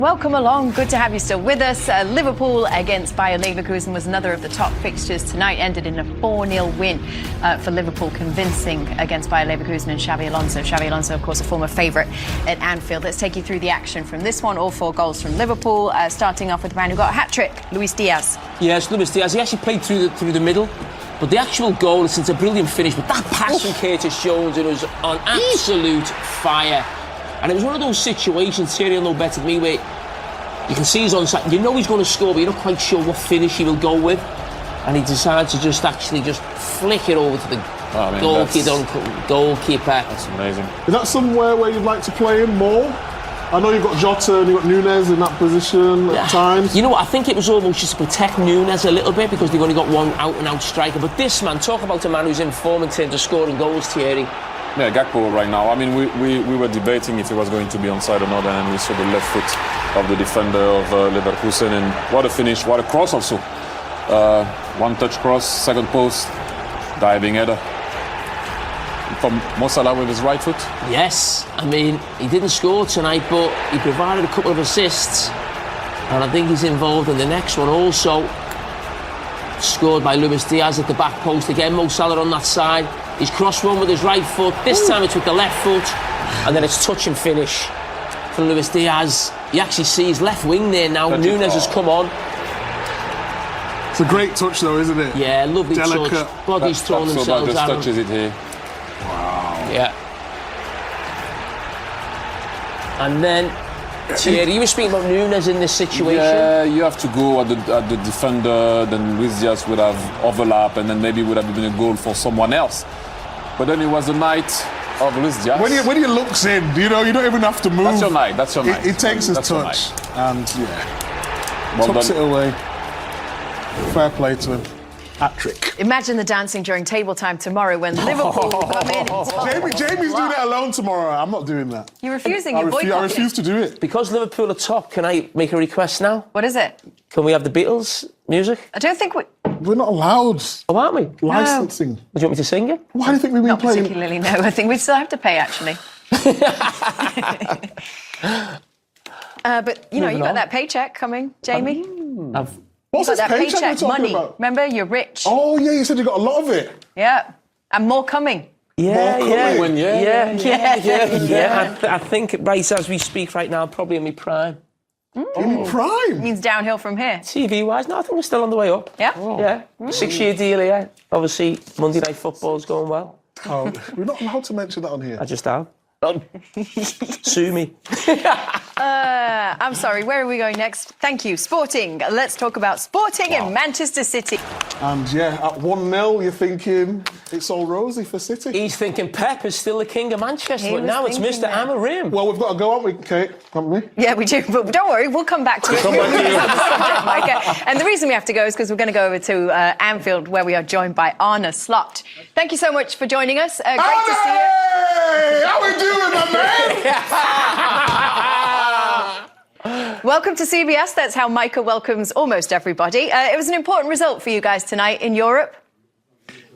Welcome along. Good to have you still with us. Liverpool against Bayer Leverkusen was another of the top fixtures tonight. Ended in a 4-0 win for Liverpool, convincing against Bayer Leverkusen and Xabi Alonso. Xabi Alonso, of course, a former favourite at Anfield. Let's take you through the action from this one. All 4 goals from Liverpool. Starting off with the man who got a hat-trick, Luis Diaz. Yes, Luis Diaz. He actually played through the middle. But the actual goal, it's a brilliant finish. But that pass from Curtis Jones, it was on absolute fire. And it was one of those situations, Thierry will know better than me, where you can see he's on side. You know he's going to score, but you're not quite sure what finish he will go with. And he decides to just flick it over to the goalkeeper. That's amazing. Is that somewhere where you'd like to play him more? I know you've got Jota and you've got Nunes in that position at times. You know what, I think it was almost just to protect Nunes a little bit because they've only got one out-and-out striker. But this man, talk about a man who's in form in terms of scoring goals, Thierry. Yeah, Gakpo right now. I mean, we were debating if he was going to be onside or not, and we saw the left foot of the defender of Leverkusen, and what a finish, what a cross also. One-touch cross, second post, diving header. From Mo Salah with his right foot. Yes, I mean, he didn't score tonight, but he provided a couple of assists, and I think he's involved in the next one also. Scored by Luis Diaz at the back post again. Mo Salah on that side. He's crossed one with his right foot. This time it's with the left foot, and then it's touch and finish for Luis Diaz. You actually see his left wing there now. Nunes has come on. It's a great touch, though, isn't it? Yeah, lovely Delicate. touch. Bodies thrown themselves just at him. touches it here. Wow. Yeah. And then Thierry, you were speaking about Nunes in this situation. Yeah, you have to go at the defender, then Luis Diaz would have overlap, and then maybe would have been a goal for someone else. But then it was the night of Luis Diaz. When he looks in, you don't even have to move. That's your night, that's your night. He takes his touch and, tucks it away. Fair play to him. Hat-trick. Imagine the dancing during table time tomorrow when Liverpool come in. Jamie's doing it alone tomorrow. I'm not doing that. You're refusing. I refuse to do it. Because Liverpool are top, can I make a request now? What is it? Can we have the Beatles music? I don't think We're not allowed. Oh, aren't we? Licensing. Do you want me to sing it? Why do you think we've been Not playing? particularly, no. I think we still have to pay, actually. But, you got that paycheck coming, Jamie. What's Got this that paycheck paycheck we're talking money. about? Remember, you're rich. Oh, yeah, you said you got a lot of it. Yeah. And more coming. Yeah. Yeah. I think right as we speak right now, probably in my prime. In prime. Means downhill from here. TV-wise, no, I think we're still on the way up. Yeah? Yeah. 6-year deal here. Obviously, Monday Night Football's going well. Oh, we're not allowed to mention that on here. I just have. Sue me. I'm sorry, where are we going next? Thank you. Sporting. Let's talk about Sporting in Manchester City. And at 1-0, you're thinking it's all rosy for City. He's thinking Pep is still the king of Manchester, He but was now it's thinking Mr. that. Amarim. Well, we've got to go, haven't we, Kate? Haven't we? Yeah, we do, but don't worry, we'll come back to it. Micah. And the reason we have to go is because we're going to go over to Anfield, where we are joined by Arne Slot. Thank you so much for joining us. Great to see you. Hey, how we doing, my man? Welcome to CBS. That's how Micah welcomes almost everybody. It was an important result for you guys tonight in Europe.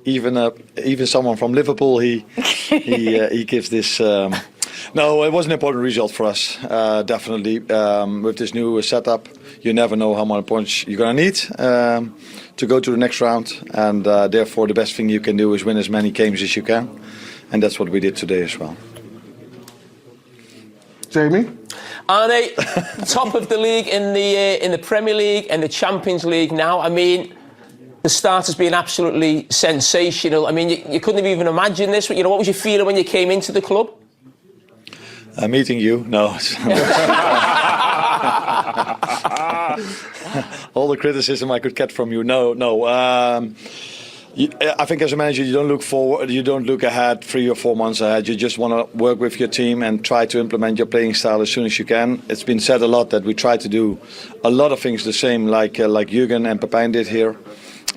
Even someone from Liverpool, he gives this. No, it was an important result for us. Definitely, with this new setup, you never know how many points you're going to need to go to the next round, and therefore the best thing you can do is win as many games as you can, and that's what we did today as well. Jamie? Arne, top of the league in the Premier League and the Champions League now. I mean, the start has been absolutely sensational. I mean, you couldn't have even imagined this. What was your feeling when you came into the club? Meeting you? No. All the criticism I could get from you. No. I think as a manager, you don't look forward. You don't look ahead 3 or 4 months ahead. You just want to work with your team and try to implement your playing style as soon as you can. It's been said a lot that we try to do a lot of things the same, like Jürgen and Pepijn did here.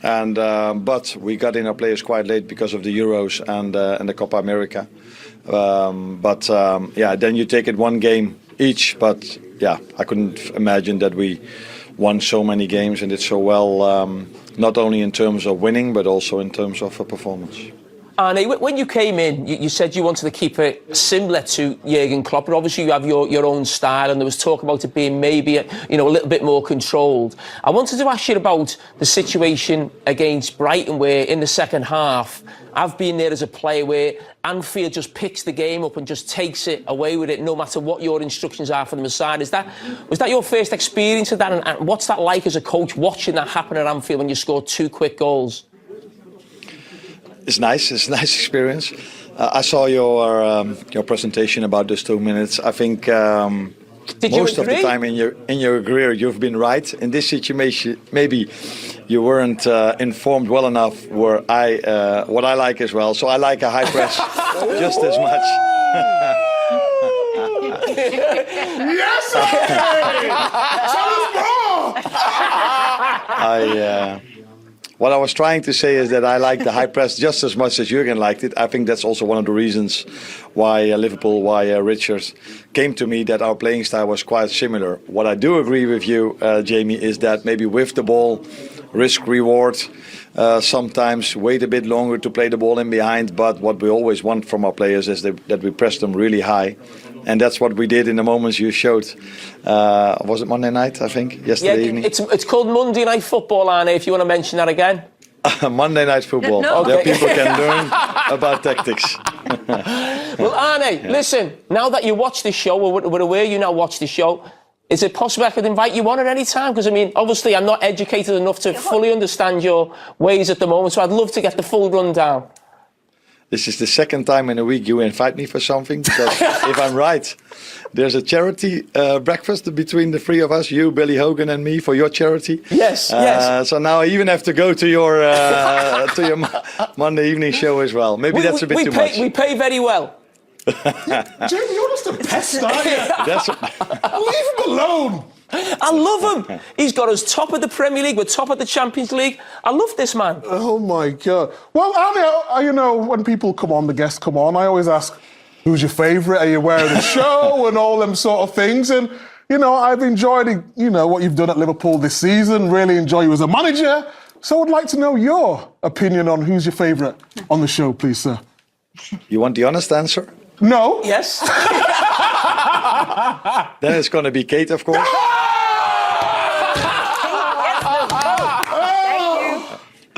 And but we got in our players quite late because of the Euros and the Copa America. Then you take it one game each. But I couldn't imagine that we won so many games and did so well. Not only in terms of winning, but also in terms of performance. Arne, when you came in, you said you wanted to keep it similar to Jurgen Klopp, but obviously you have your own style, and there was talk about it being maybe a little bit more controlled. I wanted to ask you about the situation against Brighton, where in the second half, I've been there as a player where Anfield just picks the game up and just takes it away with it, no matter what your instructions are from the side. Was that your first experience of that, and what's that like as a coach, watching that happen at Anfield when you score 2 quick goals? It's nice. It's a nice experience. I saw your presentation about those 2 minutes. I think most of the time in your career you've been right. In this situation, maybe you weren't informed well enough. What I like as well. So I like a high press just as much. Yes, tell us more. What I was trying to say is that I like the high press just as much as Jurgen liked it. I think that's also one of the reasons why Liverpool, why Richard came to me, that our playing style was quite similar. What I do agree with you, Jamie, is that maybe with the ball, risk-reward, sometimes wait a bit longer to play the ball in behind. But what we always want from our players is that we press them really high. And that's what we did in the moments you showed. Was it Monday night, I think, yesterday evening? It's called Monday Night Football, Arne, if you want to mention that again. Monday Night Football. No. There people can learn about tactics. Well, Arne, listen, now that you watch this show, we're aware you now watch this show, is it possible I could invite you on at any time? Because, I mean, obviously I'm not educated enough to fully understand your ways at the moment, so I'd love to get the full rundown. This is the second time in a week you invite me for something. Because if I'm right, there's a charity breakfast between the three of us, you, Billy Hogan, and me, for your charity. Yes, yes. So now I even have to go to your Monday evening show as well. Maybe that's a bit too much. We pay very well. Jamie, you're just a pest, aren't you? Leave him alone. I love him. He's got us top of the Premier League. We're top of the Champions League. I love this man. Oh, my God. Well, Arne, when people come on, the guests come on, I always ask, who's your favourite? Are you aware of the show? And all them sort of things. And, I've enjoyed, what you've done at Liverpool this season. Really enjoy you as a manager. So I'd like to know your opinion on who's your favourite on the show, please, sir. You want the honest answer? No. Yes. Then it's going to be Kate, of course.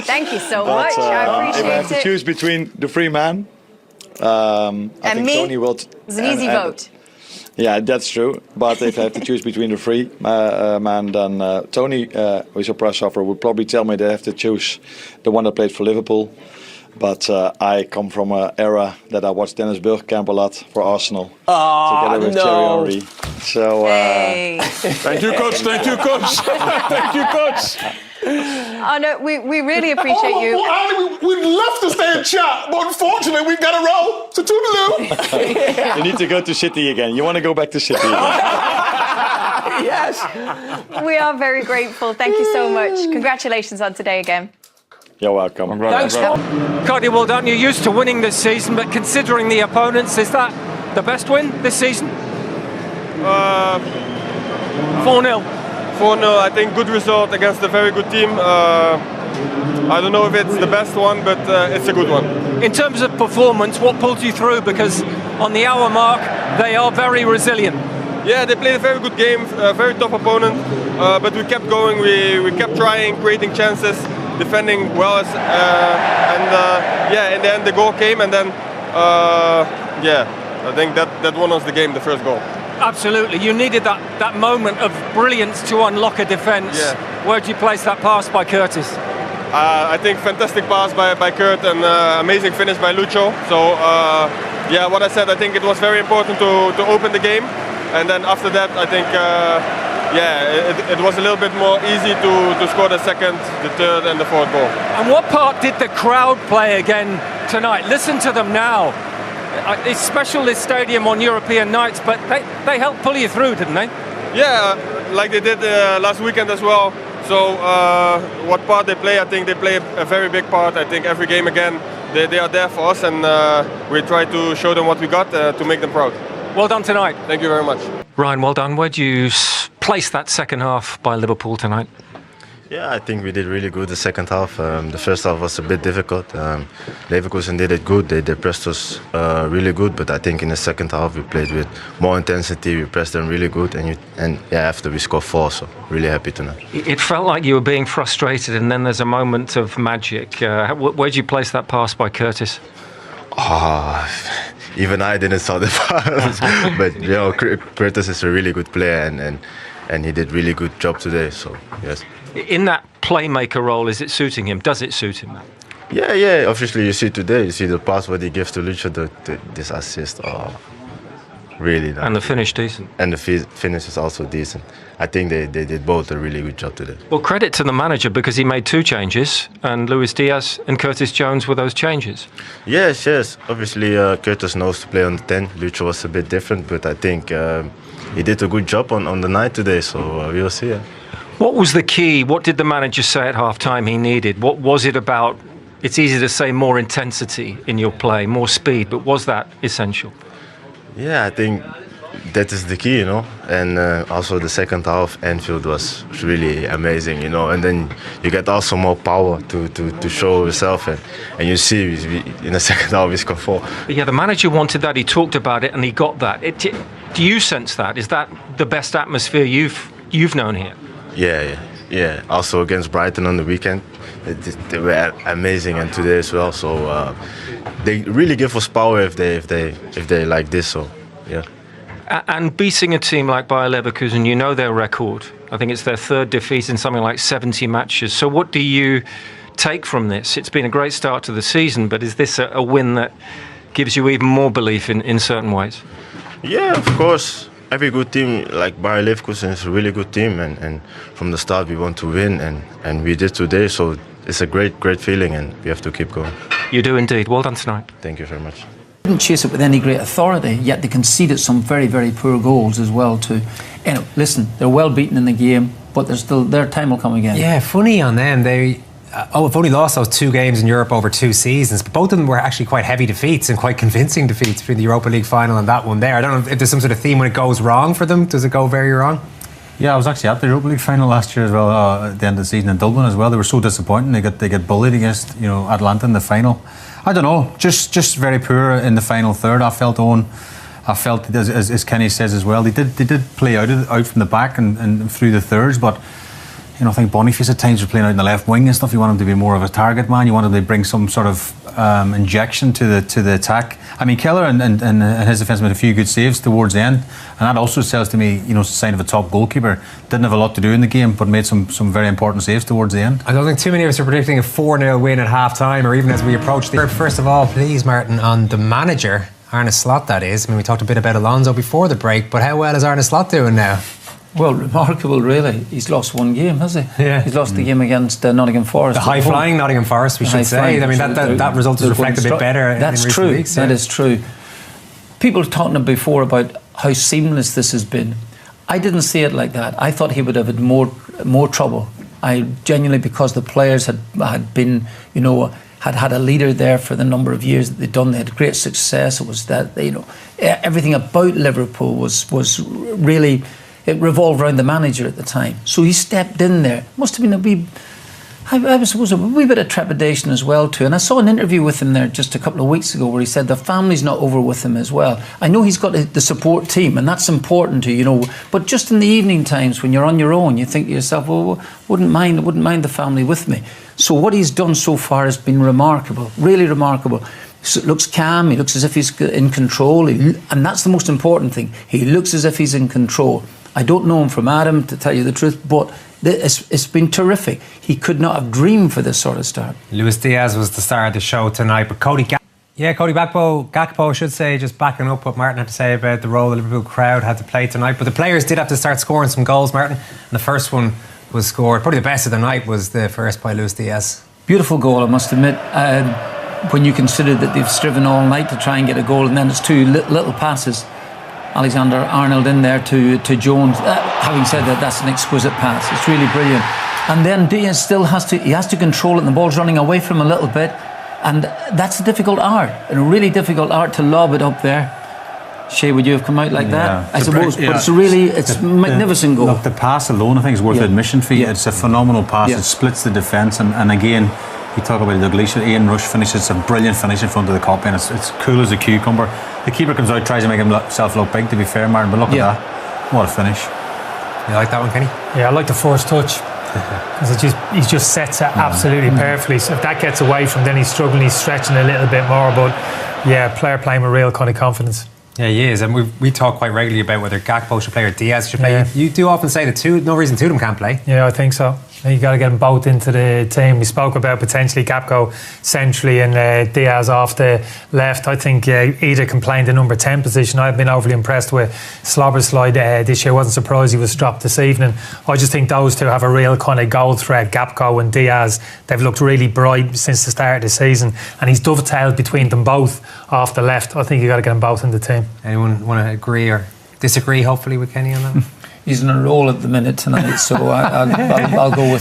Thank you so much. I appreciate it. If I have to choose between the three men, I think me? Tony will. It's an easy vote. Yeah, that's true. But if I have to choose between the three men, then Tony, who's a press officer, would probably tell me they have to choose the one that played for Liverpool. But I come from an era that I watched Dennis Bergkamp a lot for Arsenal. Together with Thierry Henry. So, Thank you, coach. Thank you, coach. Thank you, coach. Oh, no, we really appreciate you. Arne, we'd love to stay and chat, but unfortunately we've got to roll. So toodaloo. You need to go to City again. You want to go back to City again. Yes. We are very grateful. Thank you so much. Congratulations on today again. You're welcome. Thanks, Cody, well done. You're used to winning this season, but considering the opponents, is that the best win this season? 4-0. 4-0, I think good result against a very good team. I don't know if it's the best one, but it's a good one. In terms of performance, what pulled you through? Because on the hour mark, they are very resilient. Yeah, they played a very good game, a very tough opponent, but we kept going, we kept trying, creating chances, defending well, and in the end the goal came, and then I think that won us the game, the first goal. Absolutely, you needed that moment of brilliance to unlock a defence. Yeah. Where'd you place that pass by Curtis? I think fantastic pass by Kurt and amazing finish by Lucho. So what I said, I think it was very important to open the game, and then after that I think it was a little bit more easy to score the second, the third and the fourth goal. And what part did the crowd play again tonight? Listen to them now. It's special, this stadium on European nights, but they helped pull you through, didn't they? Yeah, like they did last weekend as well. So what part they play, I think they play a very big part. I think every game again, they are there for us, and we try to show them what we got to make them proud. Well done tonight. Thank you very much. Ryan, well done. Where do you place that second half by Liverpool tonight? Yeah, I think we did really good the second half. The first half was a bit difficult. Leverkusen did it good. They pressed us really good, but I think in the second half we played with more intensity. We pressed them really good, and after we scored 4, so really happy tonight. It felt like you were being frustrated, and then there's a moment of magic. Where'd you place that pass by Curtis? Even I didn't saw the pass, but Curtis is a really good player, and he did really good job today. So yes. In that playmaker role, is it suiting him? Does it suit him? Yeah. Obviously, you see today, you see the pass what he gives to Lucho, this assist. Really nice. And the finish decent. And the finish is also decent. I think they did both a really good job today. Well, credit to the manager because he made 2 changes, and Luis Diaz and Curtis Jones were those changes. Yes. Obviously, Curtis knows to play on the 10. Lucho was a bit different, but I think he did a good job on the night today. So we'll see. Yeah. What was the key? What did the manager say at half-time he needed? What was it about? It's easy to say more intensity in your play, more speed, but was that essential? Yeah, I think that is the key, and also the second half, Anfield was really amazing, and then you get also more power to show yourself, and you see in the second half we scored 4. Yeah, the manager wanted that, he talked about it, and he got that. Do you sense that? Is that the best atmosphere you've known here? Yeah. Also against Brighton on the weekend, they were amazing, and today as well. So they really give us power if they like this. So yeah. And beating a team like Bayer Leverkusen, you know their record. I think it's their 3rd defeat in something like 70 matches. So what do you take from this? It's been a great start to the season, but is this a win that gives you even more belief in certain ways? Yeah, of course. Every good team, like Bayer Leverkusen, is a really good team, and from the start we want to win, and we did today, so it's a great feeling, and we have to keep going. You do indeed. Well done tonight. Thank you very much. Didn't chase it with any great authority, yet they conceded some very, very poor goals as well too. Listen, they're well beaten in the game, but their time will come again. Yeah, funny on them. They've only lost those 2 games in Europe over 2 seasons, but both of them were actually quite heavy defeats and quite convincing defeats between the Europa League final and that one there. I don't know if there's some sort of theme when it goes wrong for them. Does it go very wrong? Yeah, I was actually at the Europa League final last year as well, at the end of the season in Dublin as well. They were so disappointing. They get bullied against Atlanta in the final. I don't know, just very poor in the final third. I felt as Kenny says as well, they did play out from the back and through the thirds, but I think Boniface at times was playing out in the left wing and stuff. You want him to be more of a target man. You want him to bring some sort of injection to the attack. I mean, Keller and his defence made a few good saves towards the end, and that also says to me, it's a sign of a top goalkeeper. Didn't have a lot to do in the game, but made some very important saves towards the end. I don't think too many of us are predicting a 4-0 win at half-time, or even as we approach the... First of all, please, Martin, on the manager, Arne Slot, that is. I mean, we talked a bit about Alonso before the break, but how well is Arne Slot doing now? Well, remarkable, really. He's lost 1 game, has he? Yeah. He's lost the game against Nottingham Forest. The high-flying Nottingham Forest, we should say. I mean, that result is reflected a bit better in recent weeks. That is true. People were talking before about how seamless this has been. I didn't see it like that. I thought he would have had more trouble. I genuinely, because the players had been, had a leader there for the number of years that they'd done. They had great success. It was that, everything about Liverpool was really... It revolved around the manager at the time. So he stepped in there. Must have been I suppose a wee bit of trepidation as well too. And I saw an interview with him there just a couple of weeks ago where he said the family's not over with him as well. I know he's got the support team, and that's important to but just in the evening times when you're on your own, you think to yourself, well, wouldn't mind the family with me. So what he's done so far has been remarkable, really remarkable. So it looks calm, he looks as if he's in control, and that's the most important thing. He looks as if he's in control. I don't know him from Adam, to tell you the truth, but it's been terrific. He could not have dreamed for this sort of start. Luis Diaz was the star of the show tonight, but Cody Gakpo, I should say, just backing up what Martin had to say about the role the Liverpool crowd had to play tonight. But the players did have to start scoring some goals, Martin, and the first one was scored. Probably the best of the night was the first by Luis Diaz. Beautiful goal, I must admit. When you consider that they've striven all night to try and get a goal, and then it's 2 little passes. Alexander-Arnold in there to Jones. Having said that, that's an exquisite pass. It's really brilliant. And then Diaz still has to control it, and the ball's running away from him a little bit. And that's a difficult art, and a really difficult art to lob it up there. Shay, would you have come out like that? Yeah. I suppose, but it's a magnificent goal. Look, the pass alone, I think, is worth admission for you. It's a phenomenal pass. It splits the defence, and again, you talk about the Dalglish, Ian Rush finish. It's a brilliant finish in front of the copy, and it's cool as a cucumber. The keeper comes out, tries to make himself look big, to be fair, Martin, but look at that. What a finish. You like that one, Kenny? Yeah, I like the first touch. Because he just sets it absolutely perfectly. So if that gets away from him, then he's struggling, he's stretching a little bit more. But yeah, player playing with real kind of confidence. Yeah, he is. And we talk quite regularly about whether Gakpo should play or Diaz should play. You do often say that no reason two of them can't play. Yeah, I think so. You got to get them both into the team. We spoke about potentially Gakpo centrally and Diaz off the left. I think either can play in the number 10 position. I've been overly impressed with Slobberslide this year. Wasn't surprised he was dropped this evening. I just think those two have a real kind of goal threat. Gakpo and Diaz, they've looked really bright since the start of the season, and he's dovetailed between them both off the left. I think you got to get them both in the team. Anyone want to agree or disagree, hopefully, with Kenny on that? He's in a roll at the minute tonight, so I'll go with